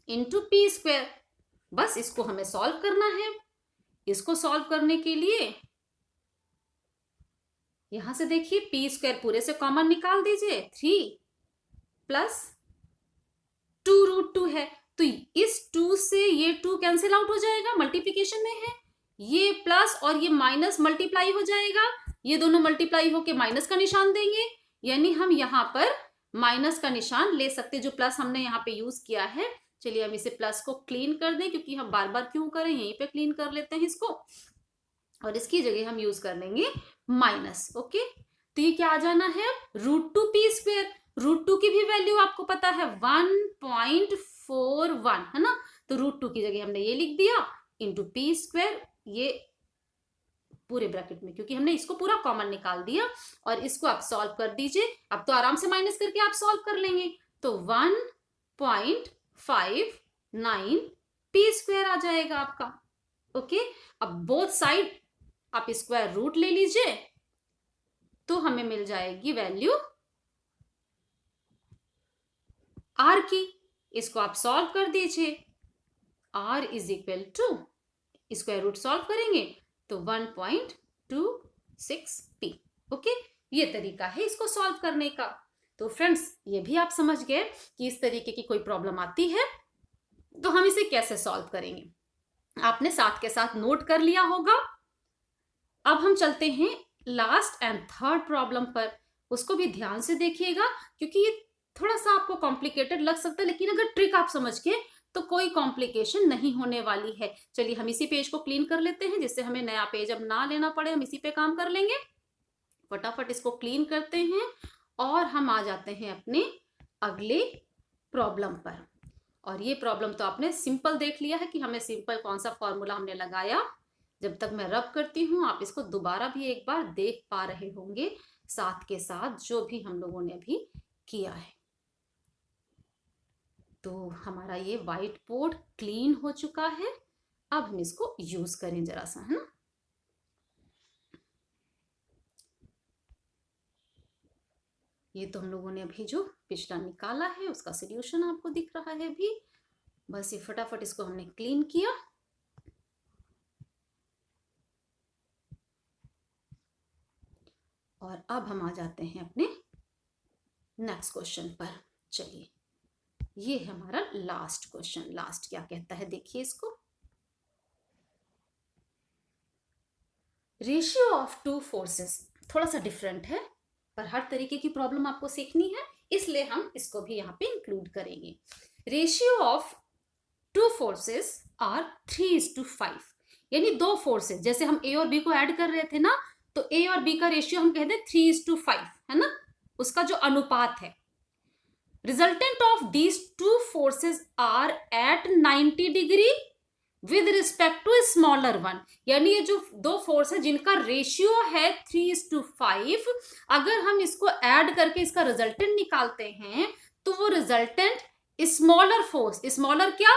A: इंटू P स्क्वायर। बस इसको हमें सॉल्व करना है। इसको सॉल्व करने के लिए यहां से देखिए P स्क्वायर पूरे से कॉमन निकाल दीजिए, 3 प्लस 2√2 है, तो इस 2 से ये 2 कैंसिल आउट हो जाएगा, मल्टीप्लीकेशन में है, ये प्लस और ये माइनस मल्टीप्लाई हो जाएगा, ये दोनों मल्टीप्लाई होके माइनस का निशान देंगे, यानी हम यहाँ पर माइनस का निशान ले सकते, जो प्लस हमने यहाँ पे यूज किया है। चलिए हम इसे प्लस को क्लीन कर दें, क्योंकि हम बार बार क्यों करें, यहीं पे क्लीन कर लेते हैं इसको, और इसकी जगह हम यूज कर लेंगे माइनस। ओके, तो ये क्या आ जाना है, √2P स्क्वायर। √2 की भी वैल्यू आपको पता है 1.41 है ना, तो √2 की जगह हमने ये लिख दिया इंटू P स्क्वायर, ये पूरे ब्रैकेट में, क्योंकि हमने इसको पूरा कॉमन निकाल दिया, और इसको आप सॉल्व कर दीजिए। अब तो आराम से माइनस करके आप सॉल्व कर लेंगे, तो 1.59P स्क्वायर आ जाएगा आपका। ओके, अब बोथ साइड आप स्क्वायर रूट ले लीजिए, तो हमें मिल जाएगी वैल्यू R की। इसको आप सॉल्व कर दीजिए, R is equal to, square root solve करेंगे तो 1.26P। ओके, ये तरीका है इसको सॉल्व करने का। तो फ्रेंड्स ये भी आप समझ गए कि इस तरीके की कोई प्रॉब्लम आती है तो हम इसे कैसे सॉल्व करेंगे, आपने साथ के साथ नोट कर लिया होगा। अब हम चलते हैं लास्ट एंड थर्ड प्रॉब्लम पर, उसको भी ध्यान से देखिएगा, क्योंकि ये थोड़ा सा आपको कॉम्प्लिकेटेड लग सकता है, लेकिन अगर ट्रिक आप समझ के तो कोई कॉम्प्लिकेशन नहीं होने वाली है। चलिए हम इसी पेज को क्लीन कर लेते हैं, जिससे हमें नया पेज अब ना लेना पड़े, हम इसी पे काम कर लेंगे। फटाफट इसको क्लीन करते हैं और हम आ जाते हैं अपने अगले प्रॉब्लम पर। और ये प्रॉब्लम तो आपने सिंपल देख लिया है कि हमें सिंपल कौन सा फॉर्मूला हमने लगाया। जब तक मैं रब करती हूँ आप इसको दोबारा भी एक बार देख पा रहे होंगे, साथ के साथ जो भी हम लोगों ने अभी किया है। तो हमारा ये व्हाइट बोर्ड क्लीन हो चुका है, अब हम इसको यूज करें जरा सा, है ना। ये तो हम लोगों ने अभी जो पिछला निकाला है उसका सॉल्यूशन आपको दिख रहा है अभी। बस ये फटाफट इसको हमने क्लीन किया। और अब हम आ जाते हैं अपने नेक्स्ट क्वेश्चन पर। चलिए ये है हमारा लास्ट क्वेश्चन। लास्ट क्या कहता है देखिए इसको, रेशियो ऑफ टू फोर्सेस। थोड़ा सा डिफरेंट है पर हर तरीके की प्रॉब्लम आपको सीखनी है, इसलिए हम इसको भी यहाँ पे इंक्लूड करेंगे। Ratio of two forces are 3:5, यानी दो फोर्सेस, जैसे हम ए और बी को ऐड कर रहे थे ना, तो ए और बी का रेशियो हम कहते हैं 3:5, है ना, उसका जो अनुपात है। Resultant of these two forces are at 90 degree with respect to smaller one, यानी ये जो दो फोर्स है जिनका रेशियो है 3:5, अगर हम इसको ऐड करके इसका रिजल्टेंट निकालते हैं तो वो रिजल्टेंट स्मॉलर फोर्स, स्मॉलर क्या,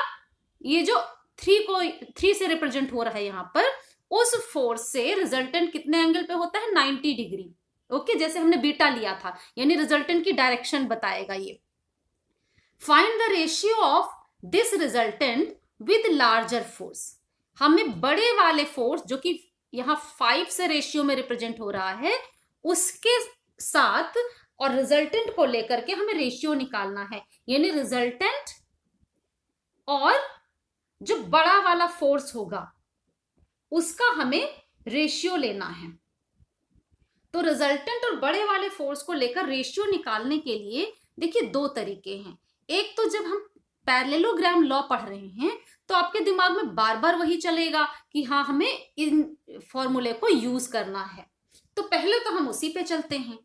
A: ये जो 3 से रिप्रेजेंट हो रहा है यहाँ पर, उस फोर्स से रिजल्टेंट कितने एंगल पे होता है, 90 डिग्री। ओके, जैसे हमने बीटा लिया था, यानी रिजल्टेंट की डायरेक्शन बताएगा ये। Find the ratio of this resultant with larger force, हमें बड़े वाले फोर्स जो कि यहाँ 5 से रेशियो में रिप्रेजेंट हो रहा है उसके साथ और रिजल्टेंट को लेकर के हमें रेशियो निकालना है, यानी रिजल्टेंट और जो बड़ा वाला फोर्स होगा उसका हमें रेशियो लेना है। तो रिजल्टेंट और बड़े वाले फोर्स को लेकर रेशियो निकालने के लिए देखिए दो तरीके हैं। एक तो जब हम पैरेललोग्राम लॉ पढ़ रहे हैं तो आपके दिमाग में बार बार वही चलेगा कि हाँ हमें इन फॉर्मूले को यूज करना है, तो पहले तो हम उसी पे चलते हैं।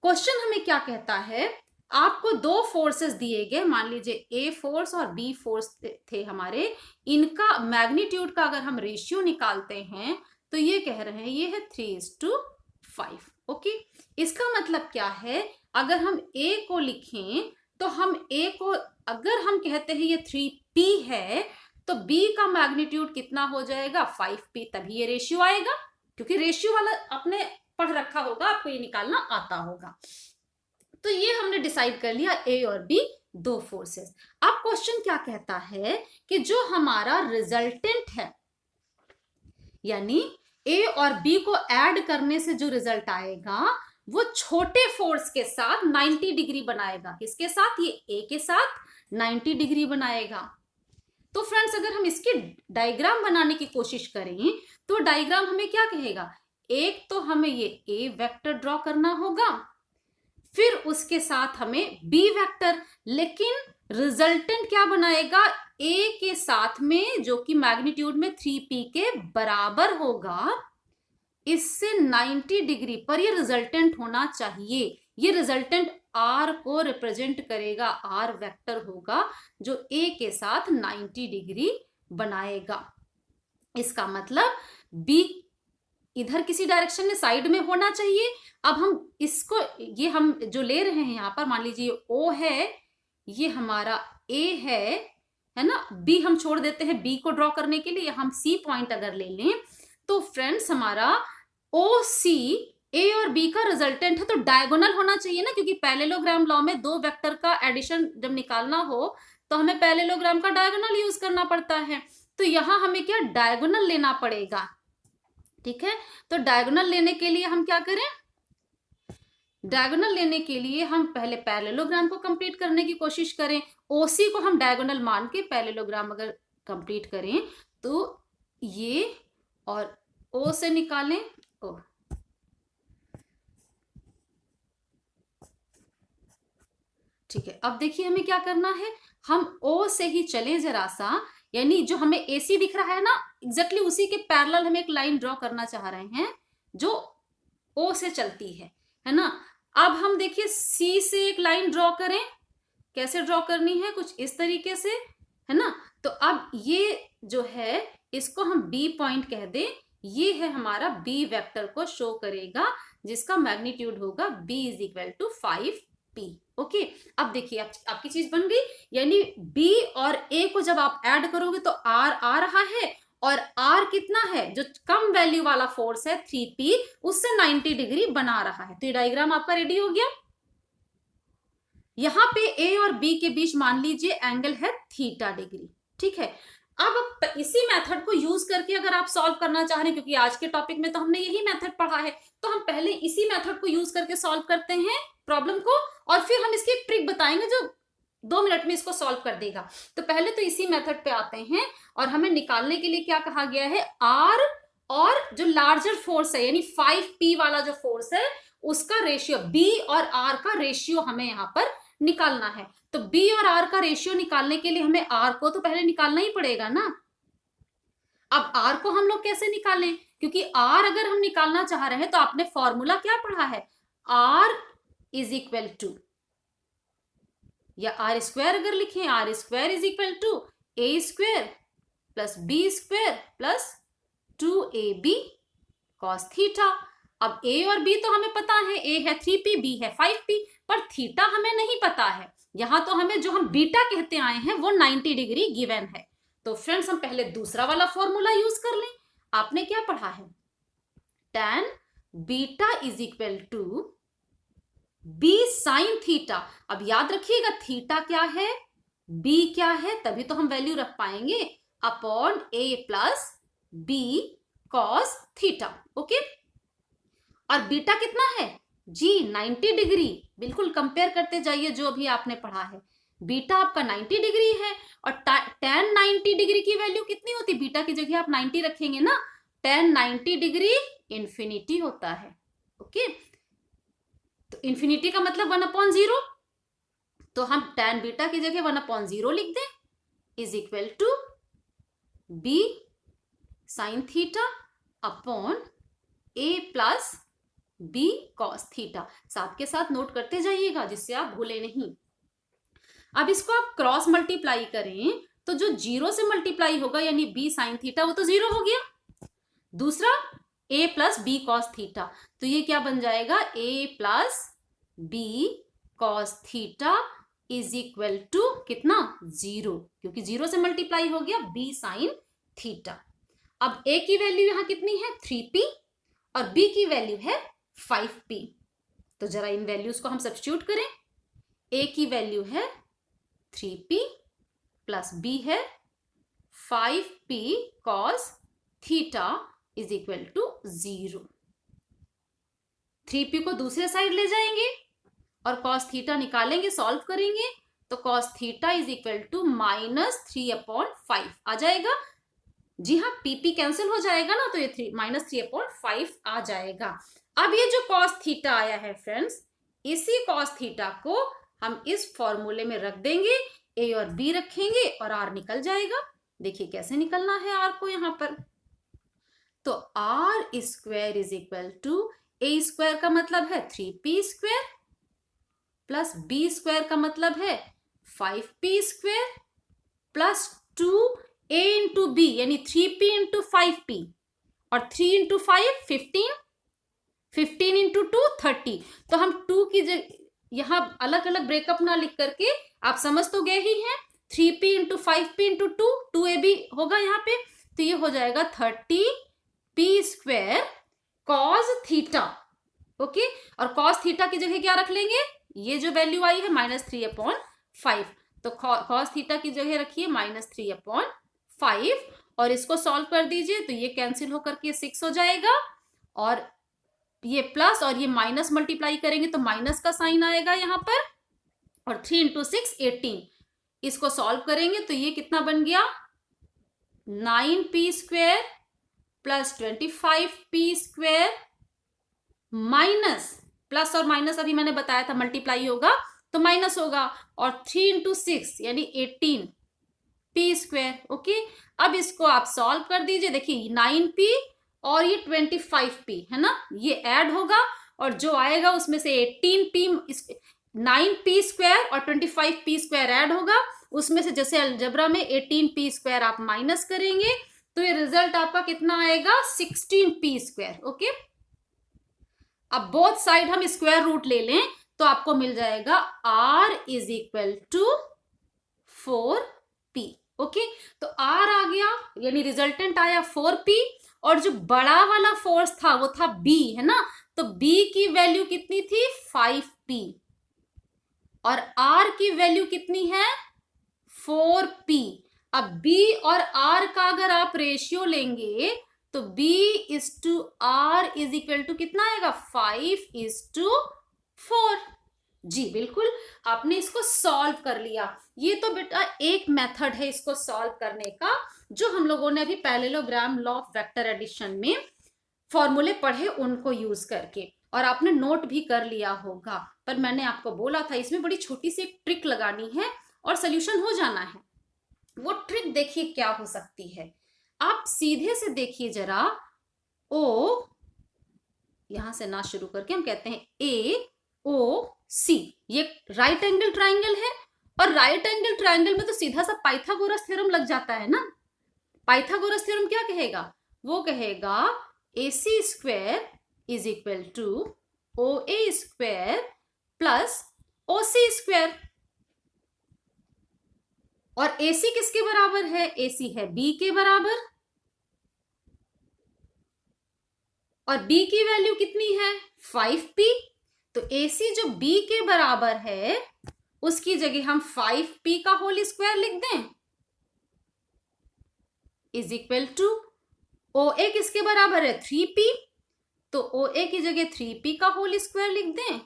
A: क्वेश्चन हमें क्या कहता है, आपको दो फोर्सेस दिए गए, मान लीजिए ए फोर्स और बी फोर्स थे हमारे, इनका मैग्नीट्यूड का अगर हम रेशियो निकालते हैं तो ये कह रहे हैं ये है 3:5। ओके, इसका मतलब क्या है, अगर हम ए को लिखें तो हम ए को, अगर हम कहते हैं ये 3p है तो b का मैग्नीट्यूड कितना हो जाएगा, 5p, तभी ये रेशियो आएगा, क्योंकि रेशियो वाला आपने पढ़ रखा होगा, आपको ये निकालना आता होगा। तो ये हमने डिसाइड कर लिया ए और बी दो फोर्सेस। अब क्वेश्चन क्या कहता है कि जो हमारा रिजल्टेंट है, यानी ए और बी को ऐड करने से जो रिजल्ट आएगा वो छोटे फोर्स के साथ 90 डिग्री बनाएगा। किसके साथ, ये ए के साथ 90 डिग्री बनाएगा। तो फ्रेंड्स अगर हम इसकी डायग्राम बनाने की कोशिश करें तो डायग्राम हमें क्या कहेगा, एक तो हमें ये ए वेक्टर ड्रॉ करना होगा, फिर उसके साथ हमें बी वेक्टर, लेकिन रिजल्टेंट क्या बनाएगा, ए के साथ में जो कि मैग्नीट्यूड में 3p के बराबर होगा, इससे 90 डिग्री पर ये रिजल्टेंट होना चाहिए। ये रिजल्टेंट आर को रिप्रेजेंट करेगा, आर वेक्टर होगा जो ए के साथ 90 डिग्री बनाएगा। इसका मतलब बी इधर किसी डायरेक्शन में साइड में होना चाहिए। अब हम इसको, ये हम जो ले रहे हैं यहाँ पर, मान लीजिए ओ है, ये हमारा ए है ना, बी हम छोड़ देते हैं बी को ड्रॉ करने के लिए, हम सी पॉइंट अगर ले लें तो फ्रेंड्स हमारा ओ सी ए और बी का रिजल्टेंट है, तो डायगोनल होना चाहिए ना, क्योंकि पैरेललोग्राम लॉ में दो वेक्टर का एडिशन जब निकालना हो तो हमें पैरेललोग्राम का डायगोनल यूज करना पड़ता है। तो यहां हमें क्या डायगोनल लेना पड़ेगा, ठीक है। तो डायगोनल लेने के लिए हम क्या करें, डायगोनल लेने के लिए हम पहले पैरेललोग्राम को कंप्लीट करने की कोशिश करें। ओसी को हम डायगोनल मान के पैरेललोग्राम अगर कंप्लीट करें तो ये और ओ से निकालें, ओ ठीक है। अब देखिए हमें क्या करना है, हम ओ से ही चले जरा सा, यानी जो हमें एसी दिख रहा है ना, एग्जैक्टली उसी के पैरेलल हम एक लाइन ड्रॉ करना चाह रहे हैं जो ओ से चलती है ना। अब हम देखिए सी से एक लाइन ड्रॉ करें, कैसे ड्रॉ करनी है, कुछ इस तरीके से, है ना। तो अब ये जो है इसको हम बी पॉइंट कह दें, ये है हमारा बी वेक्टर को शो करेगा जिसका मैग्नीट्यूड होगा b = 5p। ओके, अब देखिए आपकी चीज बन गई, यानी b और a को जब आप ऐड करोगे तो r आ रहा है, और r कितना है, जो कम वैल्यू वाला फोर्स है 3p, उससे 90 डिग्री बना रहा है। तो ये डायग्राम आपका रेडी हो गया। यहां पे a और b के बीच मान लीजिए एंगल है थीटा डिग्री, ठीक है। अब इसी मेथड को यूज करके अगर आप सॉल्व करना चाह रहे हैं, क्योंकि आज के टॉपिक में तो हमने यही मेथड पढ़ा है, तो हम पहले इसी मेथड को यूज करके सॉल्व करते हैं प्रॉब्लम को, और फिर हम इसकी एक ट्रिक बताएंगे जो 2 मिनट में इसको सॉल्व कर देगा। तो पहले तो इसी मेथड पे आते हैं, और हमें निकालने के लिए क्या कहा गया है, आर और जो लार्जर फोर्स है यानी 5p वाला जो फोर्स है उसका रेशियो, बी और आर का रेशियो हमें यहाँ पर निकालना है। तो बी और आर का रेशियो निकालने के लिए हमें आर को तो पहले निकालना ही पड़ेगा ना। अब आर को हम लोग कैसे निकालें, क्योंकि आर अगर हम निकालना चाह रहे हैं तो आपने फॉर्मूला क्या पढ़ा है, आर इज इक्वल टू, या आर स्क्वायर अगर लिखें, R square is equal to A square plus B square plus 2ab cos theta. अब a और b तो हमें पता है, a है 3p, b है 5p, पर थीटा हमें नहीं पता है। यहां तो हमें जो हम बीटा कहते आए हैं वो 90 डिग्री गिवन है। तो फ्रेंड्स हम पहले दूसरा वाला फॉर्मूला यूज कर लें। आपने क्या पढ़ा है, tan beta is equal to b sine theta. अब याद रखिएगा थीटा क्या है, b क्या है, तभी तो हम वैल्यू रख पाएंगे, upon a plus b cos theta. Okay, और बीटा कितना है जी, 90 डिग्री। बिल्कुल कंपेयर करते जाइए जो अभी आपने पढ़ा है, बीटा आपका 90 डिग्री है और tan 90 डिग्री की वैल्यू कितनी होती, बीटा की जगह आप 90 रखेंगे ना, tan 90 डिग्री इंफिनिटी होता है। ओके, तो इंफिनिटी का मतलब 1/0, तो हम tan बीटा की जगह 1/0 लिख दें, is equal to b sine theta upon a plus b cos theta. साथ के साथ नोट करते जाइएगा जिससे आप भूले नहीं। अब इसको आप क्रॉस मल्टीप्लाई करें तो जो 0 से मल्टीप्लाई होगा यानी b साइन थीटा वो तो 0 हो गया, दूसरा a plus b cos theta, तो ये क्या बन जाएगा, a plus b cos theta is equal to कितना, 0, क्योंकि 0 से मल्टीप्लाई हो गया b साइन थीटा। अब a की वैल्यू यहां कितनी है 3p और b की वैल्यू है 5p, तो जरा इन वैल्यूज को हम सब्स्टिट्यूट करें। a की वैल्यू है 3p प्लस b है 5p cos theta is equal to 0। 3p को दूसरे साइड ले जाएंगे और cos थीटा निकालेंगे, सॉल्व करेंगे, तो cos theta is equal to -3/5 आ जाएगा। जी हाँ, pp कैंसिल हो जाएगा ना, तो ये -3/5 आ जाएगा। अब ये जो cos थीटा आया है फ्रेंड्स, इसी cos थीटा को हम इस फॉर्मूले में रख देंगे, a और b रखेंगे और r निकल जाएगा। देखिए कैसे निकलना है r को यहाँ पर, तो r square is equal to a square का मतलब है 3p square plus b square का मतलब है 5p square plus 2a into b यानी 3p इंटू 5p और 3 इंटू 5 15 इंटू 2 30। तो हम 2 की यहां अलग अलग ब्रेकअप ना लिख करके आप समझ तो गए ही हैं, 3p into 5p into 2ab होगा यहाँ पे, तो ये हो जाएगा 30p square cos theta. Okay, और cos थीटा की जगह क्या रख लेंगे, ये जो वैल्यू आई है -3/5, तो cos थीटा की जगह रखिए -3/5 और इसको सॉल्व कर दीजिए, तो ये कैंसिल होकर के 6 हो जाएगा और ये प्लस और ये माइनस मल्टीप्लाई करेंगे तो माइनस का साइन आएगा यहाँ पर, और 3 इंटू 6 18, इसको सॉल्व करेंगे तो ये कितना बन गया 9p square plus 25p square minus, plus और माइनस अभी मैंने बताया था मल्टीप्लाई होगा तो माइनस होगा, और 3 इंटू 6 यानी 18p स्क्वायर। ओके, अब इसको आप सॉल्व कर दीजिए, देखिए 9p और ये 25p है ना, ये ऐड होगा और जो आएगा उसमें से 18p 9p स्क्वायर और 25p स्क्वायर ऐड होगा, उसमें से जैसे अलजेब्रा में 18p स्क्वायर आप माइनस करेंगे तो ये रिजल्ट आपका कितना आएगा 16p स्क्वायर। ओके, अब बोथ साइड हम स्क्वायर रूट ले लें तो आपको मिल जाएगा r is equal to 4p। Okay, तो r आ गया यानी रिजल्टेंट आया 4p, और जो बड़ा वाला फोर्स था वो था b है ना, तो b की वैल्यू कितनी थी 5p और r की वैल्यू कितनी है 4p। अब b और r का अगर आप रेशियो लेंगे तो b is to r is equal to कितना आएगा 5:4। जी बिल्कुल, आपने इसको सॉल्व कर लिया। ये तो बेटा एक मेथड है इसको सॉल्व करने का, जो हम लोगों ने अभी parallelogram law of vector addition में फॉर्मूले पढ़े उनको यूज करके। और आपने नोट भी कर लिया होगा, पर मैंने आपको बोला था इसमें बड़ी छोटी सी एक ट्रिक लगानी है और सोल्यूशन हो जाना है। वो ट्रिक देखिए क्या हो सकती है। आप सीधे से देखिए जरा, ओ, यहां से ना शुरू करके हम कहते हैं ए ओ सी, ये राइट एंगल ट्राइंगल है, और राइट एंगल ट्राइंगल में तो सीधा सा पाइथागोरस थ्योरम लग जाता है ना। पाइथागोरस थ्योरम क्या कहेगा, वो कहेगा AC square is equal to OA square plus OC square. और AC किसके बराबर है, AC है B के बराबर, और B की वैल्यू कितनी है 5P। तो AC जो B के बराबर है उसकी जगह हम 5P का होल स्क्वायर लिख दें, इज इक्वल टू OA किसके बराबर है 3P, तो OA की जगह 3P का होल स्क्वायर लिख दें,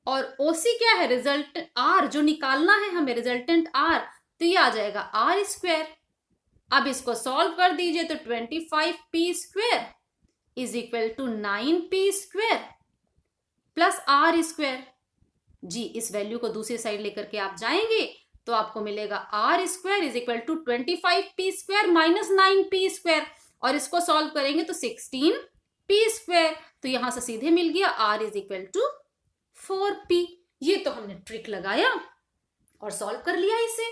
A: और OC क्या है रिजल्ट R जो निकालना है हमें, रिजल्टेंट R, तो ये आ जाएगा R स्क्वायर। अब इसको सॉल्व कर दीजिए तो 25P square is equal to 9P square plus R square. जी, इस वैल्यू को दूसरी साइड लेकर के आप जाएंगे तो आपको मिलेगा R square is equal to 25P square minus 9P square, और इसको सॉल्व करेंगे तो 16P स्क्वायर। तो यहां से सीधे मिल गया R is equal to 4P। ये तो हमने ट्रिक लगाया और सॉल्व कर लिया इसे।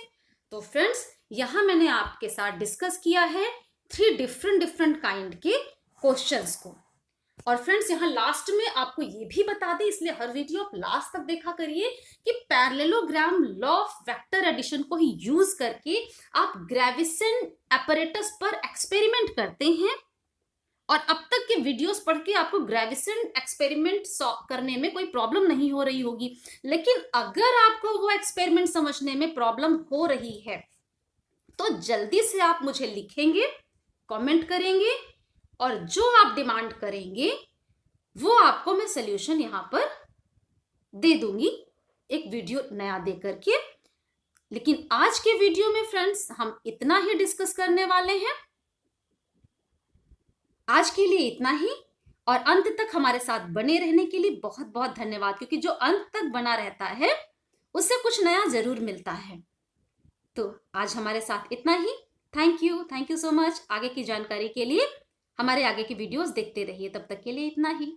A: तो फ्रेंड्स, यहां मैंने आपके साथ डिस्कस किया है 3 डिफरेंट काइंड के क्वेश्चंस को। और फ्रेंड्स, यहाँ लास्ट में आपको ये भी बता दें, इसलिए हर वीडियो आप लास्ट तक देखा करिए कि parallelogram law of vector addition को ही यूज करके आप ग्रेविसन apparatus पर एक्सपेरिमेंट करते हैं। और अब तक के वीडियोस पढ़ के आपको ग्रेविसन एक्सपेरिमेंट करने में कोई प्रॉब्लम नहीं हो रही होगी, लेकिन अगर आपको वो एक्सपेरिमेंट समझने में प्रॉब्लम हो रही है तो जल्दी से आप मुझे लिखेंगे, कमेंट करेंगे, और जो आप डिमांड करेंगे वो आपको मैं सोल्यूशन यहां पर दे दूंगी एक वीडियो नया दे करके। लेकिन आज के वीडियो में फ्रेंड्स हम इतना ही डिस्कस करने वाले हैं। आज के लिए इतना ही, और अंत तक हमारे साथ बने रहने के लिए बहुत बहुत धन्यवाद, क्योंकि जो अंत तक बना रहता है उससे कुछ नया जरूर मिलता है। तो आज हमारे साथ इतना ही। Thank you so much. आगे की जानकारी के लिए हमारे आगे की वीडियोस देखते रहिए। तब तक के लिए इतना ही।